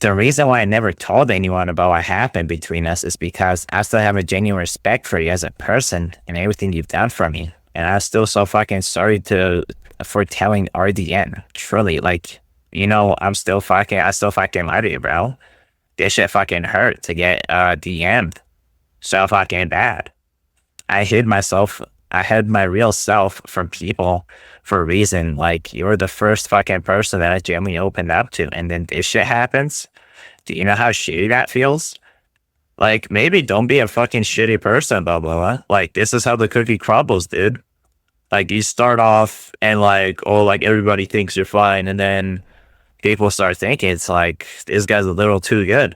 The reason why I never told anyone about what happened between us is because I still have a genuine respect for you as a person and everything you've done for me. And I'm still so fucking sorry for telling RDN. Truly, like, I still fucking love you, bro. This shit fucking hurt to get DM'd so fucking bad. I hid my real self from people for a reason. Like, you're the first fucking person that I genuinely opened up to, and then this shit happens. Do you know how shitty that feels? Like, maybe don't be a fucking shitty person, BALBOA. Like, this is how the cookie crumbles, dude. Like, you start off and like, oh, like everybody thinks you're fine, and then people start thinking it's like, this guy's a little too good.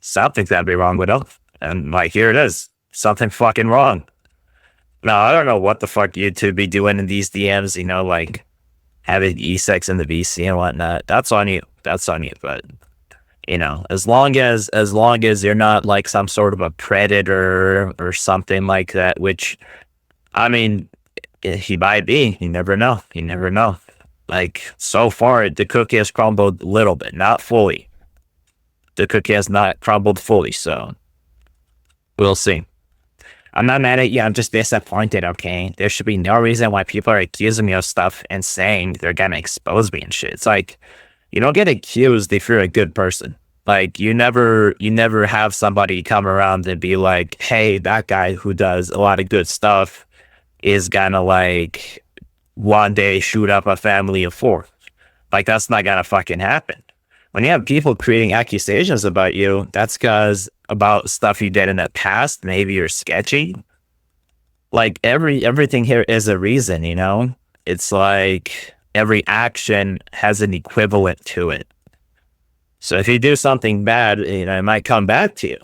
Something's gotta be wrong with him. And like, here it is. Something fucking wrong. Now, I don't know what the fuck you two be doing in these DMs, like having E6 in the VC and whatnot. That's on you. But as long as you're not like some sort of a predator or something like that, which, I mean, he might be. You never know. Like, so far, the cookie has crumbled a little bit, not fully. The cookie has not crumbled fully, so we'll see. I'm not mad at you. I'm just disappointed, okay? There should be no reason why people are accusing me of stuff and saying they're gonna expose me and shit. It's like, you don't get accused if you're a good person. Like, you never have somebody come around and be like, hey, that guy who does a lot of good stuff is gonna, like, one day shoot up a family of 4. Like, that's not gonna fucking happen. When you have people creating accusations about you, that's because about stuff you did in the past, maybe you're sketchy. Like, everything here is a reason, It's like every action has an equivalent to it. So if you do something bad, it might come back to you.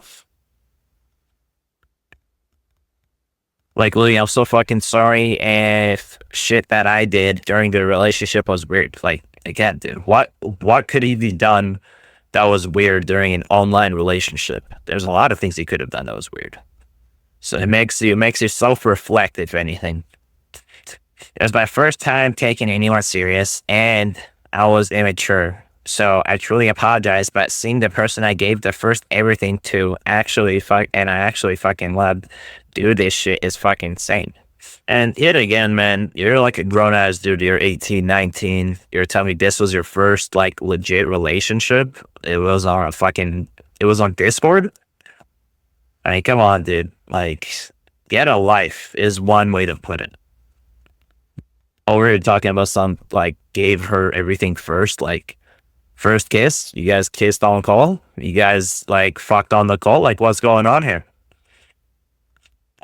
Like, Louis, I'm so fucking sorry if shit that I did during the relationship was weird. Like, again, dude, what could he be done that was weird during an online relationship? There's a lot of things he could have done that was weird. So it makes you self-reflect, if anything. It was my first time taking anyone serious, and I was immature. So I truly apologize, but seeing the person I gave the first everything to I actually fucking loved, dude, this shit is fucking insane. And yet again, man, you're like a grown-ass dude. You're 18, 19. You're telling me this was your first, like, legit relationship? It was on Discord? I mean, come on, dude. Like, get a life is one way to put it. Oh, we're talking about some, like, gave her everything first, like, first kiss? You guys kissed on call? You guys, like, fucked on the call? Like, what's going on here?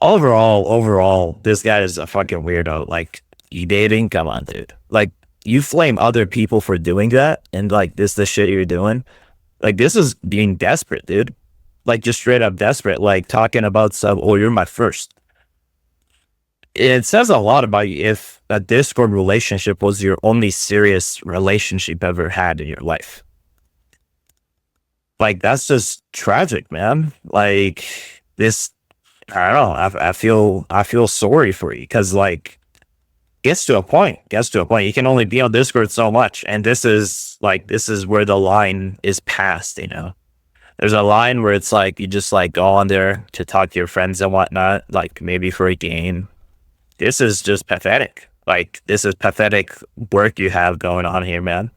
Overall, this guy is a fucking weirdo. Like, you dating? Come on, dude. Like, you flame other people for doing that, and like, this the shit you're doing? Like, this is being desperate, dude. Like, just straight up desperate. Like, talking about some, oh, you're my first. It says a lot about you if a Discord relationship was your only serious relationship ever had in your life. Like, that's just tragic, man. Like, this, I don't know. I feel sorry for you because, like, gets to a point. You can only be on Discord so much, and this is where the line is passed. There's a line where it's like you just like go on there to talk to your friends and whatnot, like maybe for a game. This is just pathetic. Like, this is pathetic work you have going on here, man.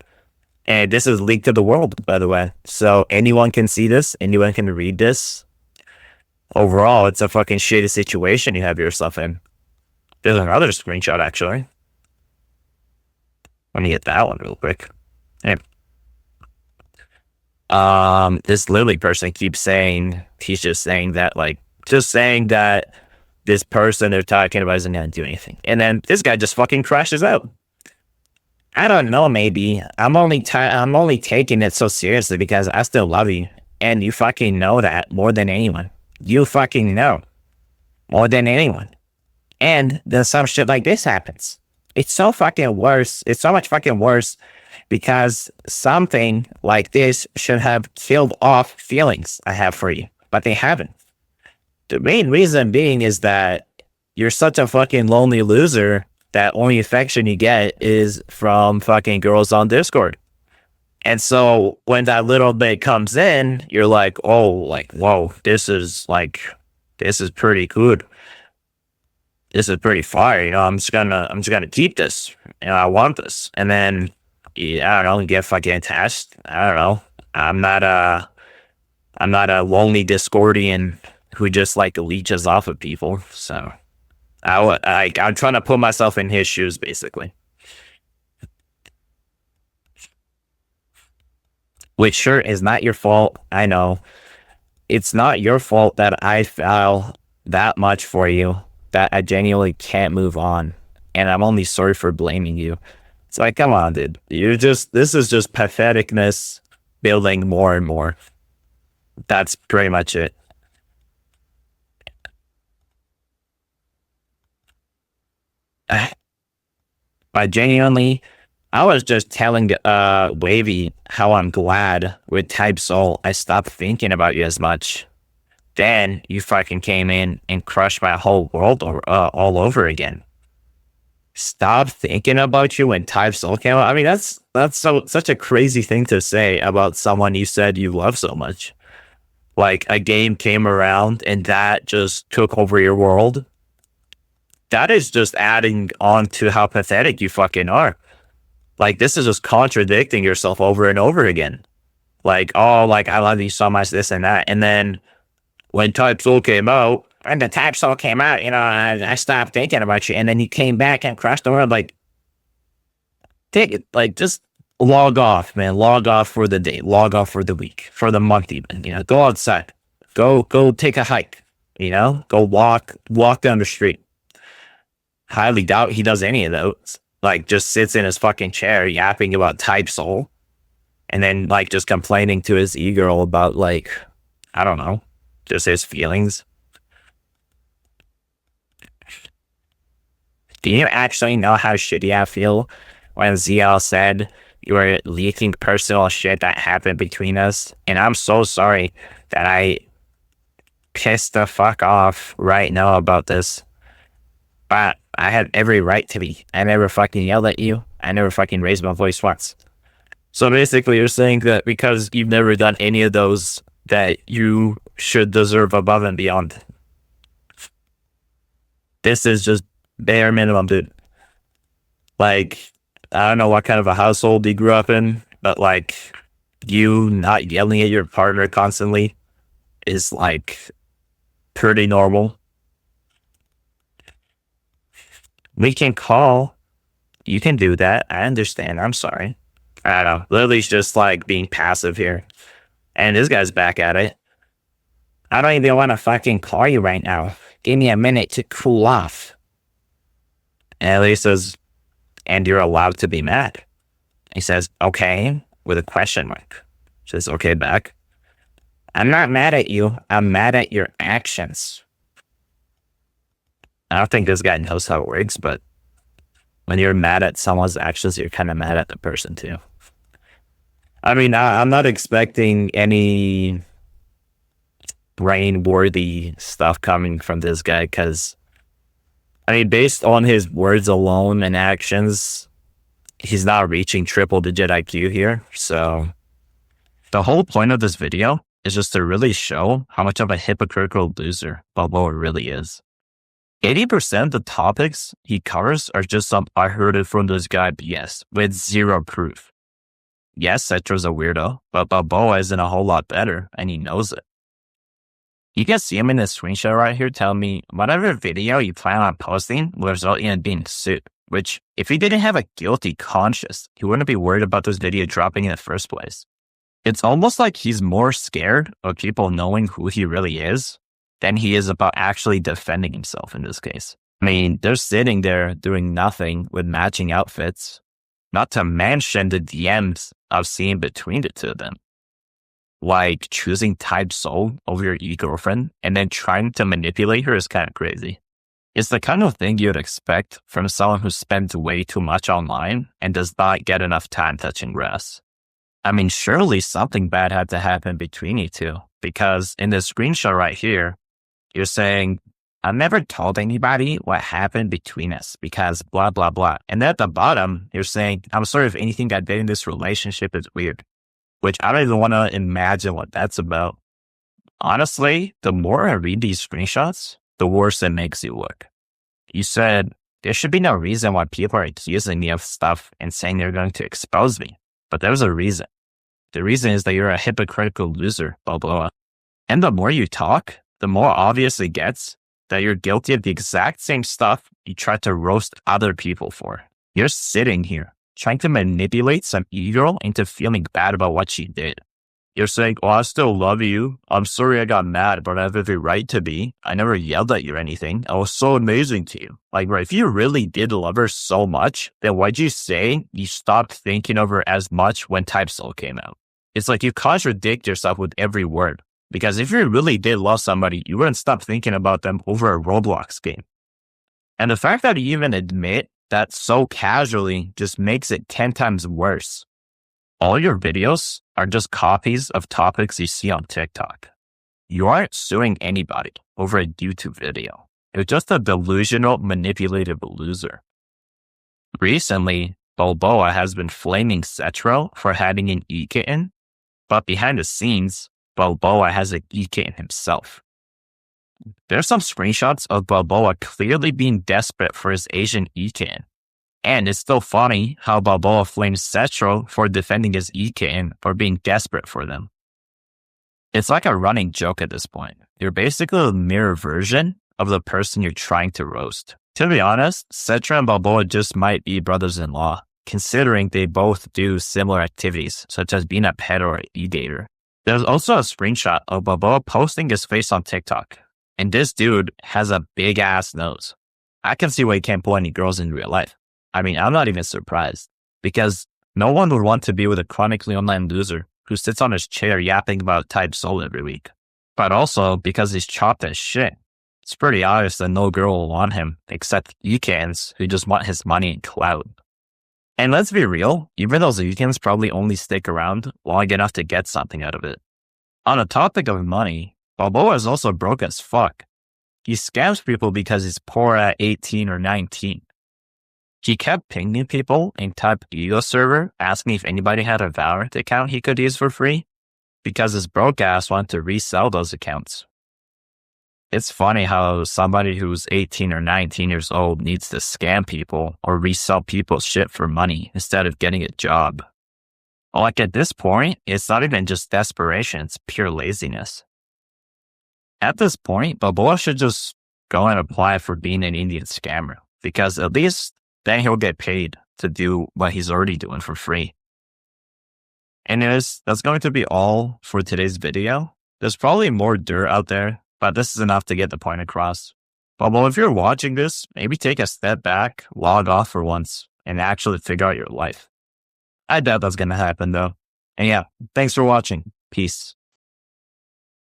And this is leaked to the world, by the way. So anyone can see this. Anyone can read this. Overall, it's a fucking shitty situation you have yourself in. There's another screenshot, actually. Let me get that one real quick. Hey. This Lily person keeps saying, he's just saying that, this person they're talking about isn't gonna do anything. And then this guy just fucking crashes out. I don't know, maybe. I'm only taking it so seriously because I still love you. And you fucking know that more than anyone. You fucking know. More than anyone. And then some shit like this happens. It's so fucking worse. It's so much fucking worse because something like this should have killed off feelings I have for you. But they haven't. The main reason being is that you're such a fucking lonely loser that only affection you get is from fucking girls on Discord. And so when that little bit comes in, you're like, oh, like, whoa, this is pretty good. This is pretty fire. I'm just gonna keep this. I want this. And then, yeah, I don't know, get fucking attached. I don't know. I'm not a, I'm not a lonely Discordian who just like leeches off of people. So I'm trying to put myself in his shoes, basically. Which sure is not your fault. I know. It's not your fault that I fell that much for you that I genuinely can't move on. And I'm only sorry for blaming you. It's like, come on, dude. This is just patheticness building more and more. That's pretty much it. I genuinely, I was just telling Wavy how I'm glad with Type Soul I stopped thinking about you as much. Then you fucking came in and crushed my whole world all over again. Stop thinking about you when Type Soul came out. I mean, that's such a crazy thing to say about someone you said you love so much. Like a game came around and that just took over your world. That is just adding on to how pathetic you fucking are. Like, this is just contradicting yourself over and over again. Like, oh, like, I love you so much, this and that. And then when Type Soul came out, and the Type Soul came out, I stopped thinking about you. And then you came back and crushed the world. Like, take it. Like, just log off, man. Log off for the day. Log off for the week. For the month even. Go outside. Go take a hike. Go walk down the street. Highly doubt he does any of those. Like, just sits in his fucking chair yapping about Type Soul. And then, like, just complaining to his e-girl about, like, I don't know, just his feelings. Do you actually know how shitty I feel when ZL said you were leaking personal shit that happened between us? And I'm so sorry that I pissed the fuck off right now about this. But I had every right to be. I never fucking yelled at you. I never fucking raised my voice once. So basically, you're saying that because you've never done any of those, that you should deserve above and beyond. This is just bare minimum, dude. Like, I don't know what kind of a household you grew up in, but like, you not yelling at your partner constantly is like pretty normal. We can call. You can do that. I understand. I'm sorry. I don't know. Lily's just like being passive here. And this guy's back at it. I don't even want to fucking call you right now. Give me a minute to cool off. And Ellie says, and you're allowed to be mad. He says, okay, with a question mark. She says, okay, back. I'm not mad at you. I'm mad at your actions. I don't think this guy knows how it works, but when you're mad at someone's actions, you're kind of mad at the person too. I mean, I'm not expecting any brain-worthy stuff coming from this guy because, I mean, based on his words alone and actions, he's not reaching triple-digit IQ here. So the whole point of this video is just to really show how much of a hypocritical loser BALBOA really is. 80% of the topics he covers are just some I heard it from this guy BS with zero proof. Yes, Cetra's a weirdo, but BALBOA isn't a whole lot better, and he knows it. You can see him in this screenshot right here telling me whatever video you plan on posting will result in being sued, which if he didn't have a guilty conscience, he wouldn't be worried about this video dropping in the first place. It's almost like he's more scared of people knowing who he really is than he is about actually defending himself in this case. I mean, they're sitting there doing nothing with matching outfits, not to mention the DMs I've seen between the two of them. Like choosing Type Soul over your e-girlfriend and then trying to manipulate her is kind of crazy. It's the kind of thing you'd expect from someone who spends way too much online and does not get enough time touching grass. I mean, surely something bad had to happen between you two, because in this screenshot right here, you're saying, I've never told anybody what happened between us because blah, blah, blah. And at the bottom, you're saying, I'm sorry if anything I did in this relationship is weird. which I don't even want to imagine what that's about. Honestly, the more I read these screenshots, the worse it makes you look. You said, there should be no reason why people are accusing me of stuff and saying they're going to expose me. But there's a reason. The reason is that you're a hypocritical loser, BALBOA. And the more you talk, the more obvious it gets that you're guilty of the exact same stuff you tried to roast other people for. You're sitting here trying to manipulate some e-girl into feeling bad about what she did. You're saying, oh, I still love you. I'm sorry I got mad, but I have every right to be. I never yelled at you or anything. I was so amazing to you. Like, right, if you really did love her so much, then why'd you say you stopped thinking of her as much when Type Soul came out? It's like you contradict yourself with every word. Because if you really did love somebody, you wouldn't stop thinking about them over a Roblox game. And the fact that you even admit that so casually just makes it 10 times worse. All your videos are just copies of topics you see on TikTok. You aren't suing anybody over a YouTube video. You're just a delusional, manipulative loser. Recently, BALBOA has been flaming Cetro for having an e-kitten, but behind the scenes, BALBOA has an e-kitten himself. There's some screenshots of BALBOA clearly being desperate for his Asian e-kitten. And it's still funny how BALBOA flames Cetro for defending his e-kitten or being desperate for them. It's like a running joke at this point. You're basically a mirror version of the person you're trying to roast. To be honest, Cetro and BALBOA just might be brothers-in-law, considering they both do similar activities, such as being a pet or an e-gator. There's also a screenshot of BALBOA posting his face on TikTok. And this dude has a big-ass nose. I can see why he can't pull any girls in real life. I mean, I'm not even surprised, because no one would want to be with a chronically online loser who sits on his chair yapping about Type Soul every week. But also because he's chopped as shit. It's pretty obvious that no girl will want him, except e-cans who just want his money and clout. And let's be real, even those e-cans probably only stick around long enough to get something out of it. On the topic of money, BALBOA is also broke as fuck. He scams people because he's poor at 18 or 19. He kept pinging people in Type Ego server asking if anybody had a Valorant account he could use for free, because his broke ass wanted to resell those accounts. It's funny how somebody who's 18 or 19 years old needs to scam people or resell people's shit for money instead of getting a job. Like at this point, it's not even just desperation, it's pure laziness. At this point, BALBOA should just go and apply for being an Indian scammer, because at least then he'll get paid to do what he's already doing for free. Anyways, that's going to be all for today's video. There's probably more dirt out there, but this is enough to get the point across. BALBOA, if you're watching this, maybe take a step back, log off for once, and actually figure out your life. I doubt that's going to happen though. And yeah, thanks for watching. Peace.